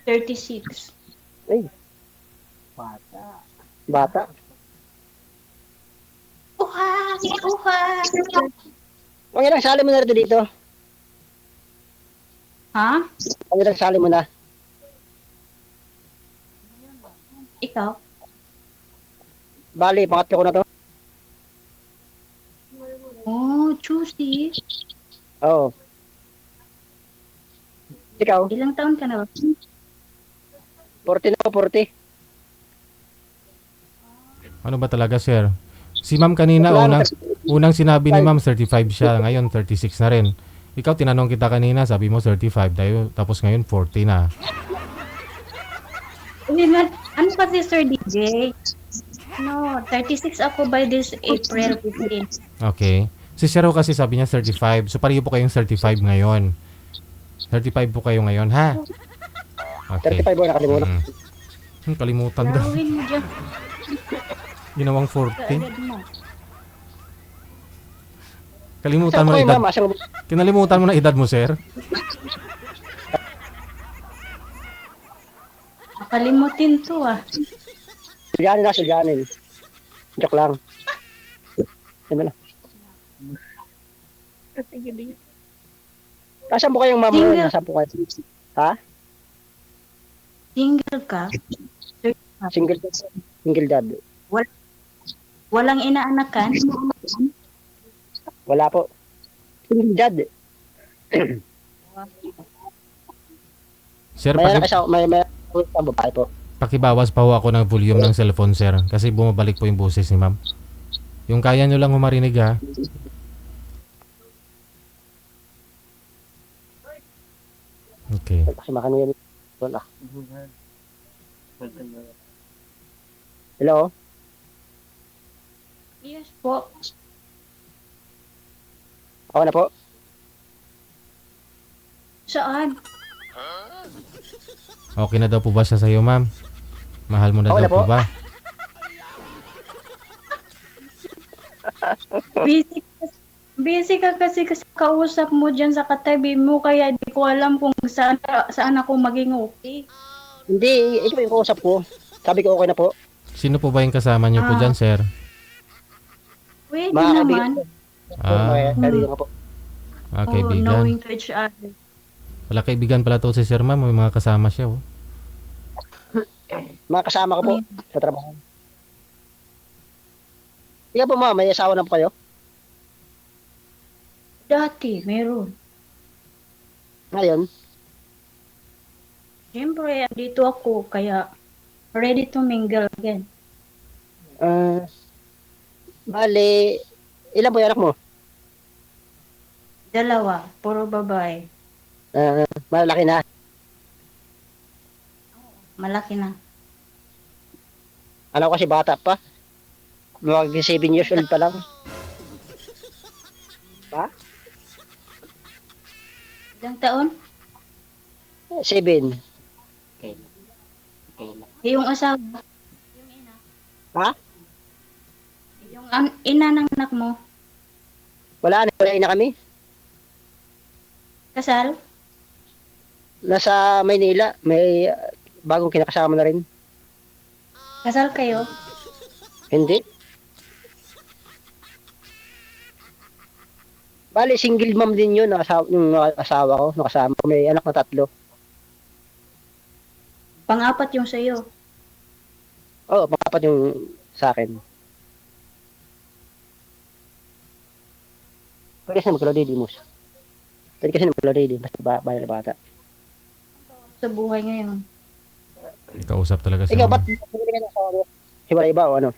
36. Ay, bata. Uha! Uha! Ang ilang sali mo na rito dito? Ha? Ang ilang sali mo na? Ikaw? Bali, pangatlo ko na to. Oh, juicy. Oo. Ikaw? Ilang taon ka na ba? 40 na ako, 40. Ano ba talaga, sir? Si ma'am kanina, Wala, unang sinabi ni ma'am 35 siya, ngayon 36 na rin. Ikaw, tinanong kita kanina, sabi mo 35, tapos ngayon 40 na. Ano kasi Sir DJ? No, 36 ako by this April 15. Okay. Si Sir kasi sabi niya 35, so pareho po kayong 35 ngayon. 35 po kayo ngayon, ha? Okay. 35 mo nakalimutan. Kalimutan daw. Laruin mo dyan. Ginawang 40. Kaagad mo. Kalimutan Saan mo ko na kayo, edad. ma'am? Asang Kinalimutan mo na edad mo, sir. Makalimutin to ah. Sulyanin na, sulyanin. Joke lang. Ano na? Nasaan po kayong ma'am? Single. Nasaan po kayo? Ha? Single ka? Single dad. Single dad. Walang inaanakan? Wala po. Single dad. Sir, May anak isa, may babae po. pakibawas pa ho ako ng volume ng cellphone, sir. Kasi bumabalik po yung boses ni ma'am. Yung kaya nyo lang humarinig, ha? Okay. Kasi makanil. Wala. Hello? Yes po. Ako na po. Saan? Okay na daw po ba siya sa'yo, ma'am? Mahal mo na Okay daw na po. po ba? Busy ka kasi kausap mo dyan sa katabi mo kaya di ko alam kung saan ako maging okay. Hindi, ito yung kausap ko. Sabi ko okay na po. Sino po ba yung kasama niyo po dyan, sir? Pwede Mga naman. kaibigan ko. Kaibigan ko po. Ah, Oh, kaibigan. knowing to each other. Wala kaibigan pala to si sir, ma'am. May mga kasama siya, oh. Mga kasama ko po sa trabaho. Ikaw po ma'am, may asawa na po kayo? Dati, meron. Ngayon? Siyempre, dito ako kaya ready to mingle again. Bale, ilan po yung anak mo? Dalawa, puro babae. Malaki na. Malaki na. Ano kasi bata pa. Mag 7 years old pa lang. Ha? Ilang taon? 7. Yung asawa. Yung ina. Ha? Yung ina ng anak mo. Wala na kami. Kasal? Nasa Maynila, may bagong kinakasama na rin. Kasal kayo? Hindi. Bale, single mom din yun, yung asawa ko, nakasama ko. May anak na 3. Pang-apat yung sa'yo. Oo, pangapat yung sa akin. Pwede kasi magkalodi, Mus. Pwede kasi magkalodi, basta bayan na bata. Sa buhay ngayon. Kausap talaga siya. Ikaw, ba't hindi ka nasa hiwalay ba o ano?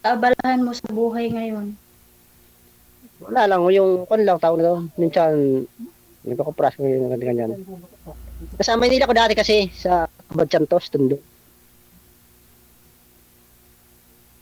Kaabalahan mo sa buhay ngayon. Wala lang, yung kon lang, tao na daw. Minsan, nagkakupras ko yung ganyan. Nasa Maynila ko dati kasi, sa Badsantos, Tondo.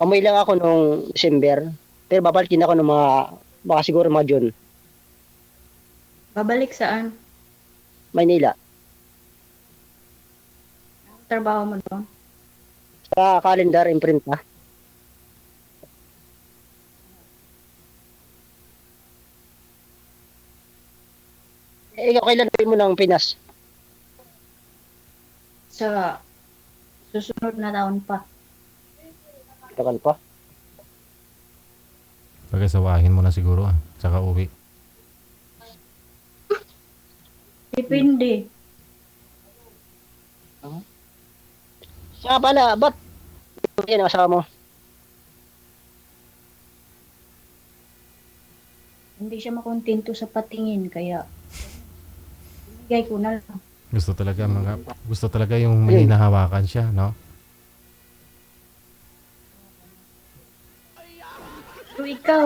Amoy lang ako nung December. Pero babalik din ako ng baka siguro mga June. Babalik saan? Maynila. Trabaho mo doon? Sa calendar imprint ha. Ikaw kailan uwi mo ng Pinas? sa susunod na taon pa. Tagal pa. Pagkasawahin mo na siguro saka uwi. Depende. Saka pala, ba't hindi na asawa mo? Hindi siya makontento sa patingin, kaya bigay ko na lang. Gusto talaga yung may hinahawakan siya, no? Pero ikaw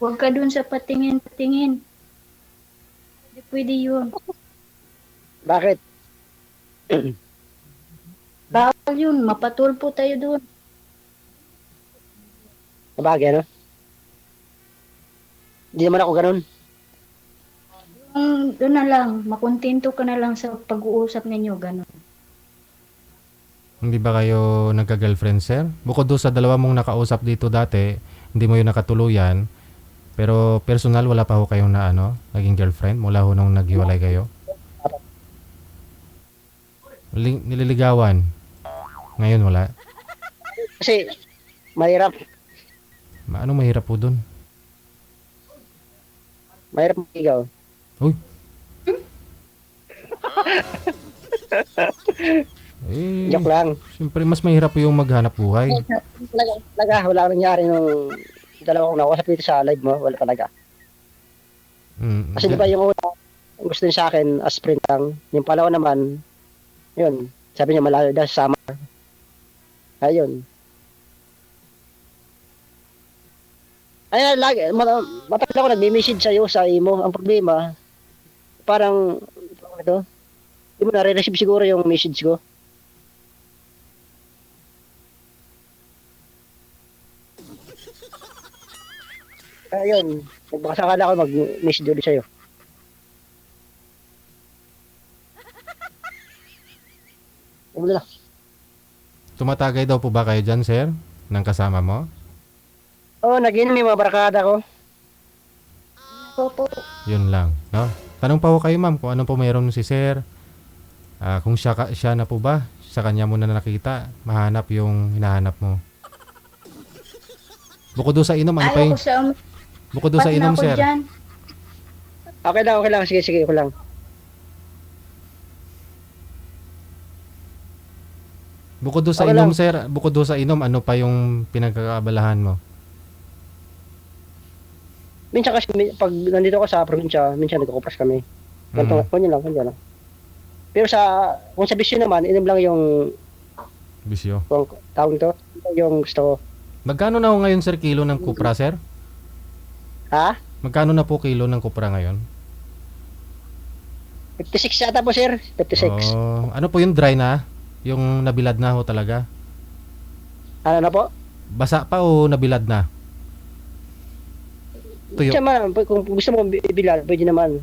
huwag ka dun sa patingin-patingin. Hindi pwede yun. Bakit? Bawal yun, mapatulpo tayo dun. Sabagay, ano? Hindi naman ako ganun. Doon na lang, makontento ka na lang sa pag-uusap ninyo, gano'n. Hindi ba kayo nagka-girlfriend, sir? Bukod doon sa dalawa mong nakausap dito dati, hindi mo yun nakatuluyan. Pero personal, wala pa ho kayong naging girlfriend mula ho nung naghiwalay kayo? Nililigawan. Ngayon wala. Kasi, mahirap. Anong mahirap po dun? Mahirap mag-igaw. Uy! Eh, Joke lang. siyempre mas mahirap po yung maghanap buhay. Talaga, wala nangyari nung dalawa kong nakusap dito sa live mo. Wala talaga. Kasi di ba yung una, gusto niya sa akin as friend lang. Yung palawa naman, yun, sabi niya malayo daw sa summer. Ayun. Ay, lagi, matagal ako nagme-message sa'yo sa imo. Ang problema, parang, ito, hindi mo nare-receive siguro yung message ko. Ayun, nagbakasakala ako mag-message ulit sa'yo. Ano na? Tumatagay daw po ba kayo dyan, sir? Ng kasama mo? Oo, nag-inom yung mga barakada ko. Opo. Yun lang, no? Tanong pa ho kayo, ma'am, kung ano po mayroon si sir. Kung siya na po ba? Sa kanya mo na nakita, mahanap yung hinahanap mo. Bukod doon sa inom, ano pa yung... Ayaw ko sa Bukod doon sa umat na inom, ako sir. dyan. Okay lang. Sige, ako lang. Bukod doon sa Okay inom, lang. sir. Bukod doon sa inom, ano pa yung pinagkakaabalahan mo? Minsan kasi, pag nandito ako sa probinsya, minsan nagkukupras kami. Ganito, ganyan lang. Pero kung sa bisyo naman, inom lang yung, Bisyo. kung tawag to, yung gusto ko. Magkano na ho ngayon, sir, kilo ng kupra, sir? Ha? Magkano na po kilo ng kupra ngayon? 56 yata po, sir. 56. Oh, ano po yung dry na? Yung nabilad na ho talaga? Ano na po? Basa pa o nabilad na? Tuyo. Siya man, kung gusto mo ibilal, pwede naman.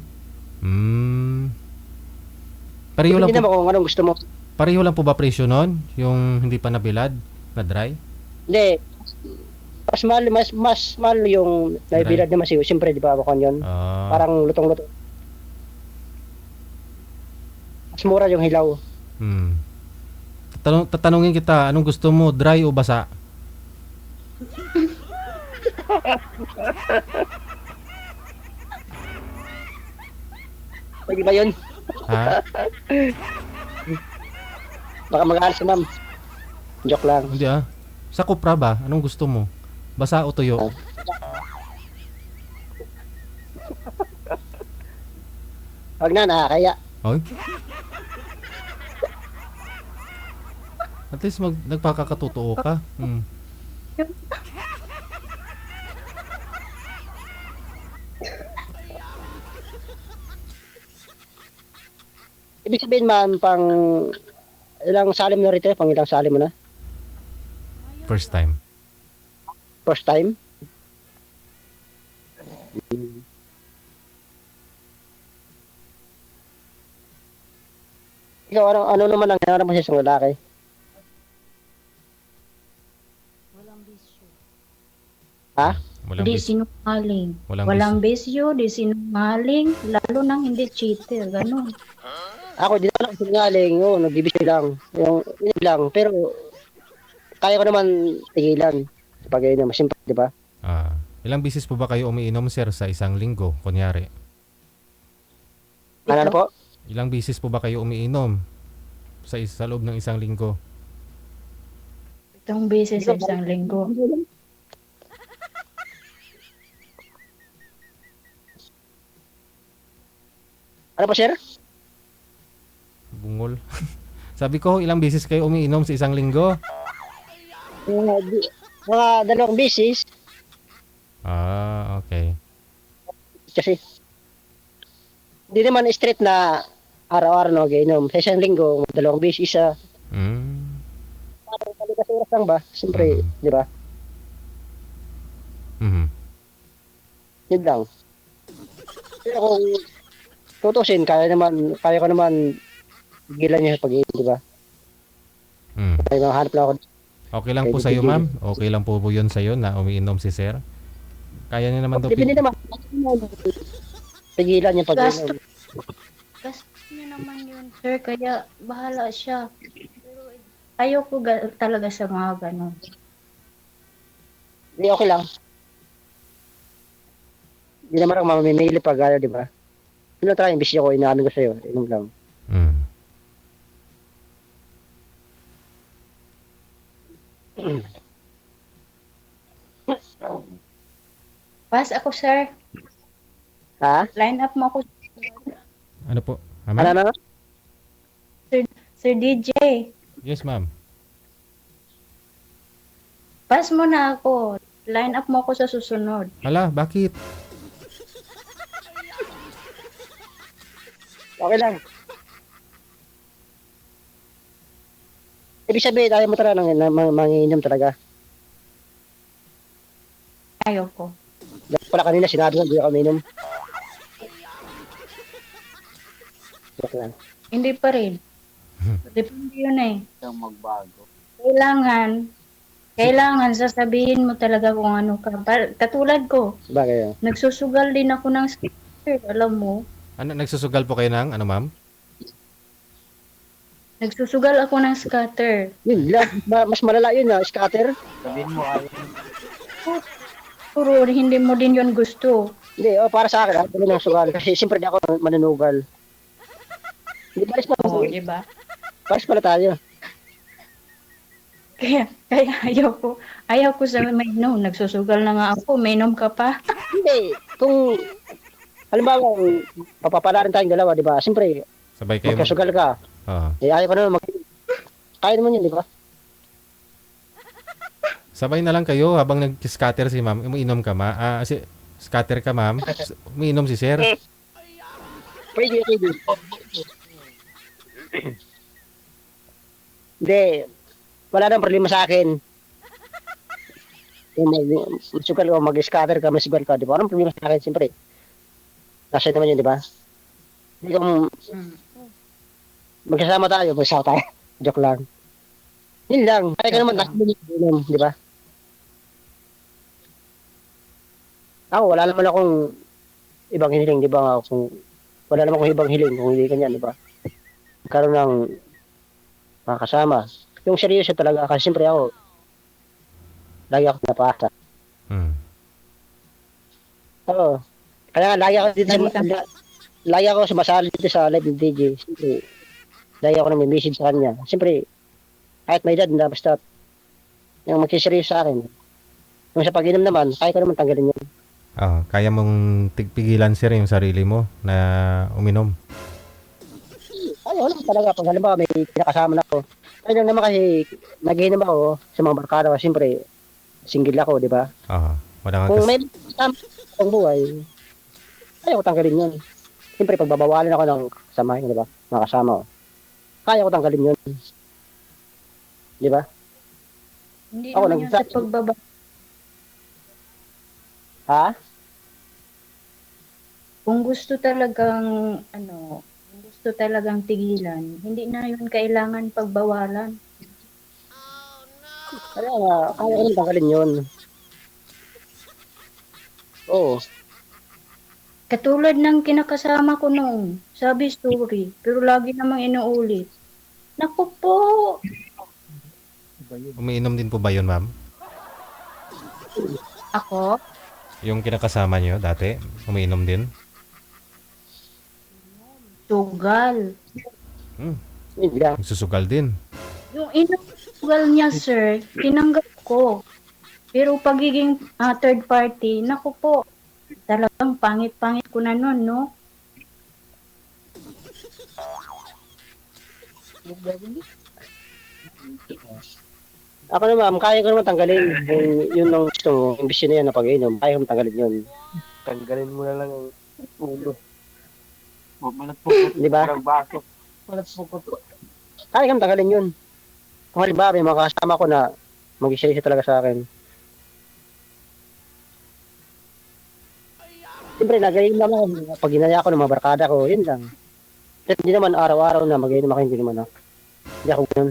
Pareho lang Pwede po, naman kung anong gusto mo. pareho lang po ba presyo nun? Yung hindi pa nabilad, na dry? Hindi. Mas mahal yung naibilad naman siya. Siyempre, di ba ako yun? Ah, Parang lutong-lutong. Mas mura yung hilaw. Tatanungin kita, anong gusto mo, dry o basa? Pwede ba yun? Ha? Baka mag-aaral si ma'am. Joke lang. Hindi Sa kupra ba? Anong gusto mo? Basa o tuyo? Wag na, nakakaya. Oy. At least nagpakakatotoo ka. Ibig sabihin ma'am, pang ilang salim na rito, pang ilang salim mo na? First time. First time? Ikaw, ano naman ang hinahanap mo sa isang lalaki? Walang bisyo. Ha? Walang Di bis- sinungaling. Walang Walang bisyo, di sinungaling, lalo nang hindi cheater, ganun. Ako, di naman ako sinungaling. Oo, nagbibisi lang. Yun lang. Pero, kaya ko naman tigilan. Pag inom, simple, di ba? Ilang bisis po ba kayo umiinom, sir, sa isang linggo, kunyari? Ano na po? Ilang bisis po ba kayo umiinom sa loob ng isang linggo? 7 beses sa isang linggo. Ano po, sir? Bungol. Sabi ko, ilang bisis kayo umiinom sa isang linggo? Mga 2 bisis. Okay. Kasi, hindi naman straight na araw-araw na mag-inom. Sa isang linggo, 2 bisis, isa. Mm. Parang kalikas oras lang ba? Siyempre, di ba? Mhm. Yun lang. Pero kung tutusin, kaya ko naman gilan niya sa pag-inom, di ba? Kaya mahanap lang ako. Okay lang po sa iyo, ma'am? Okay lang po yun sa iyo na umiinom si sir? Kaya niya naman daw Depende naman. Pigilan niya pag-inom. Gasto niya naman yun, sir. Kaya bahala siya. Pero ayoko talaga sa mga ganun. Hindi, okay lang. Hindi naman ako mamimili pag ayaw, di ba? Yun lang talaga yung bisyo ko, inaamin ko sa'yo. Inom lang. Pass ako, sir. Ha? Line up mo ako. Ano po? Ano? Sir DJ. Yes, ma'am. Pass mo na ako. Line up mo ako sa susunod. Hala, bakit? Okay lang. Ibig sabihin, ayaw mo talaga mangiinom talaga. Ayoko. Pala kanina, sinabi ko, hindi ako uminom. Joke lang. Hindi pa rin. Depende yun eh. Magbago. Kailangan sasabihin mo talaga kung ano ka. Katulad ko, Bagay. nagsusugal din ako ng scatter, alam mo. Ano, nagsusugal po kayo ng ano, ma'am? Nagsusugal ako ng scatter. Yun lang. Mas malala yun na, scatter. Sabihin mo ayaw. Puro hindi mo din yun gusto. Hindi, para sa akin, ako ng sugal. Kasi siyempre di ako manunugal. Hindi, balis pa. Oo, di ba? Balis pala tayo. Kaya ayaw ko sa mainom. Nagsusugal na nga ako, mainom ka pa. Hindi, kung halimbawa, papapala rin tayong dalawa, di ba? Siyempre, Sabay kayo. magkasugal ka. Ayaw ko naman kaya naman yun, di ba? Sabay na lang kayo habang nag-scatter si ma'am. Umiinom ka, scatter ka, ma'am. Umiinom si sir. Pwede. Hindi, wala nang problema sa akin. Mag-sugal o mag-scatter ka, mag-sugal ka, di ba? Anong problema sa akin, siyempre? Nasa naman yun, di ba? Hindi kung magkasama tayo. Joke lang. Yun lang. Kaya ka naman nakasinom, di ba? Ako, wala naman akong ibang hiling, di ba? Wala naman akong ibang hiling kung hindi kanya, di ba? Karoon ng makakasama. Yung seryoso talaga, kasi siyempre ako, lagi ako napasa. Oo. Kaya nga, lagi ako sumasali dito sa live ng DJ. Siyempre, lagi ako nang may message sa kanya. Siyempre, kahit may edad na, basta yung magsiseryoso sa akin. Yung sa pag-inom naman, kaya ko naman tanggalin yun. Kaya mong tigpigilan, sir, yung sarili mo na uminom. Ayaw naman talaga. Pag halimbawa may kinakasama na ako. Kaya lang naman kasi nag-inom ako sa mga barkada. Siyempre, single ako, di ba? Wala Kung may kasama akong buhay, ayaw ko tanggalin yun. Siyempre, pagbabawalan ako ng kasamahin, di ba? Mga kasama ko. Kaya ko tanggalin yun. Di ba? Hindi Ako, naman yun sa pagbaba. Ha? Kung gusto talagang tigilan, hindi na yun kailangan pagbawalan. Kaya nga, kaya ko rin tanggalin yun. Oo. Katulad ng kinakasama ko noon, sabi story, pero lagi namang inuulit. Naku po, Umiinom din po ba yun, ma'am? ako? Yung kinakasama niyo dati, umiinom din? Sugal. Hindi lang. Nagsusugal din. Yung inuugal niya, sir, tinanggap ko. Pero pagiging third party, naku po, talagang pangit-pangit ko na nun, no? Ako naman, kaya ko naman tanggalin. Yun ang gusto mo, yung bisyo na yan na pag-inom. Kaya ko tanggalin yun. Tanggalin mo na lang ang ulo. Malat po ko. Di ba? Ng baso. Malat po ko. Kaya ko tanggalin yun. Kung halimbawa, may mga kasama ko na mag-isirisi talaga sa akin. Siyempre, nagayin naman. Pag ginaya ko ng mga barkada ko, yun lang. At hindi naman araw-araw na mag-inom ako, hindi naman ako. Hindi ako ganun.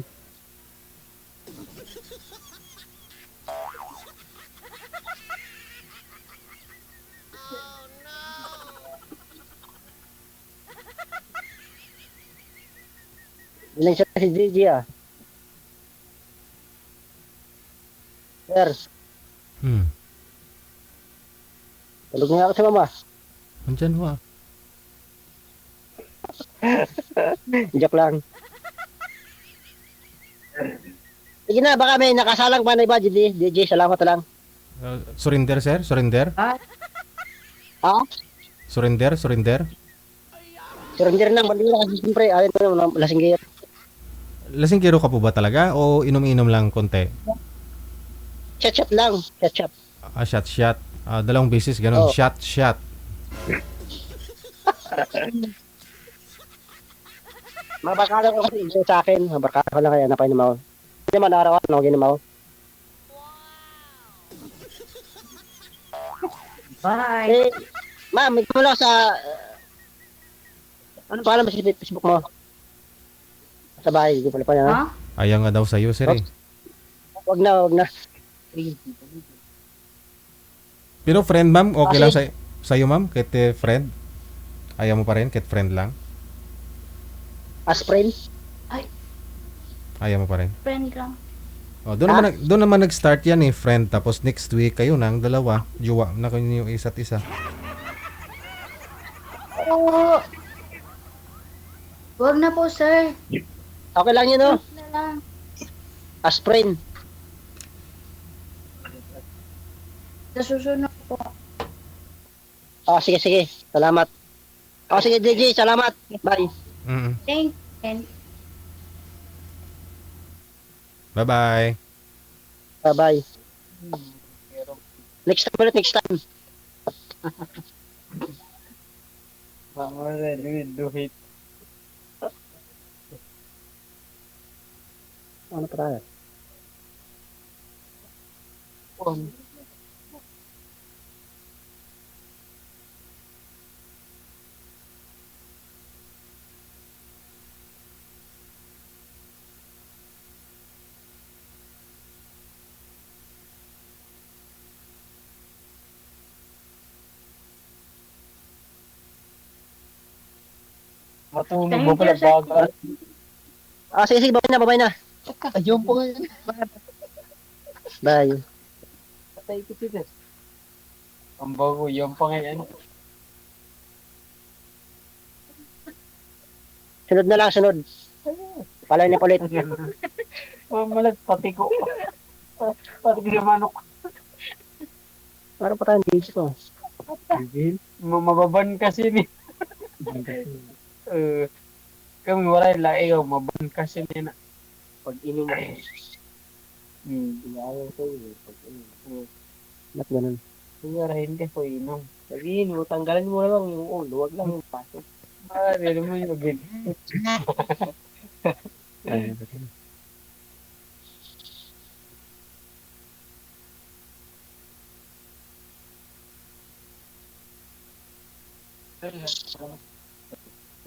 Ilan siya si Gigi ah. Sir, Hmm. tulog nga ako sa mama. Andyan ho ah. Joke lang. Sige na, baka may nakasalang pa na iba, Gigi. DJ, salamat lang. Surrender, sir? Surrender? Ha? Surrender? Surrender? Surrender ng bandila kasi siyempre, alin ko naman, lasing kayo. Lasinggero ka po ba talaga o inom-inom lang konti? Chat-chat lang, chat-chat. Shot. Dalawang beses, ganun. Oh. Shot. Mga barkada ko kasi ito sa akin, mga barkada ko lang kaya napainom ako. Hindi naman araw-araw, naginom ako. Bye. Eh, ma'am, may kumula sa... ano pa alam mo sa Facebook mo? Sa bahay, hindi pala pa yan. Ha? Ayaw nga daw sa'yo, sir eh. Wag na. Pero friend, ma'am, okay lang Kasi- sa'yo, ma'am? Kahit friend? Ayaw mo pa rin? Kahit friend lang? As friend, Ayaw mo pa rin? Friend lang. Doon naman nag-start yan eh, friend. Tapos next week, kayo na ang dalawa. Juwa na kayo yung isa't isa. Oo. Wag na po, sir. okay lang yun, no? Wag na lang. As friend. Sa susunod po. Sige. Salamat. Sige, DJ, salamat. Bye. Mm-mm. Thank you. Bye-bye. Bye. Next time ulit, next time. Duhit. Ano pa tayo? Matulog Thank mo pala you, sir. bago. Sige, babay na. Ayun po nga. Bye. Patay ko sila. Ang bago, yung pa ngayon. Sunod na lang, sunod. Palay na ulit. Malat, pati ko. Pati ko yung manok. Para pa tayo dito. Mababan kasi ni. Kami wala yung laing, mababan kasi ni na. Pag inom mo. Inayaw ko yun. Pag inom. Ba't ganun? Singarahin ka ko inom. Sabihin mo, tanggalan mo lang yung ulo, wag lang yung paso. Hindi mo yung agad.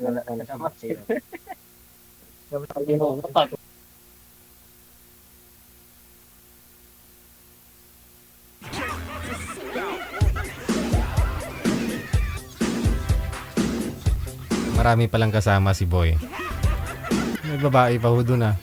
Wala na sa masir. Marami palang kasama si Boy. May babae pa ho dun ah.